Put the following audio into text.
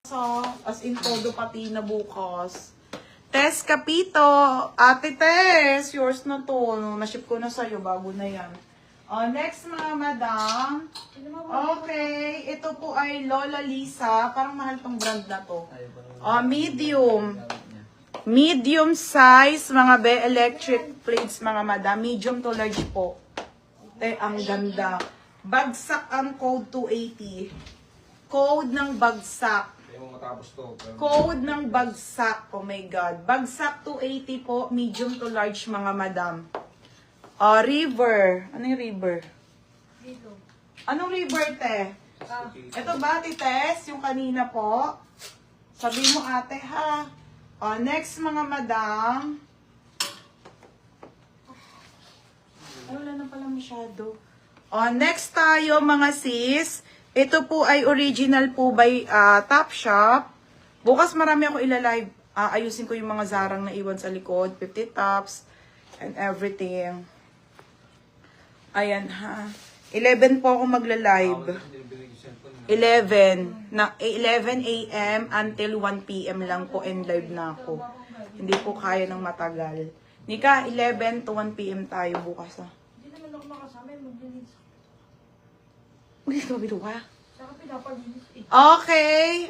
So, as in todo pati na bukas. Tess Capito. Ate Tess, yours na to. Na-ship ko na sa'yo, bago na yan. Next mga madam. Okay, ito po ay Lola Lisa. Parang mahal tong brand na to. Medium. Medium size, mga electric plates, mga madam. Medium to large po. Ang ganda. Bagsak ang code 280. Code ng bagsak. Code ng bagsak. Oh my God. Bagsak 280 po. Medium to large, mga madam. River. Ano yung river? Dito. Anong river, te? Ito ba, Tess? Yung kanina po? Sabi mo, ate, ha? Next, mga madam. Ay, wala na pala masyado. Next tayo, mga sis. Ito po ay original po by Topshop. Bukas marami ako ilalive. Ayusin ko yung mga zarang na iwan sa likod. 50 tops and everything. Ayan, ha. 11 po ako magla-live. 11 a.m. until 1 p.m. lang po and live na ako. Hindi po kaya ng matagal. Nika, 11 to 1 p.m. tayo bukas, ha. Hindi naman ako makasama yung maglinis. Ulit ka, biro ka. Saka pinapalinis eh. Okay. Okay.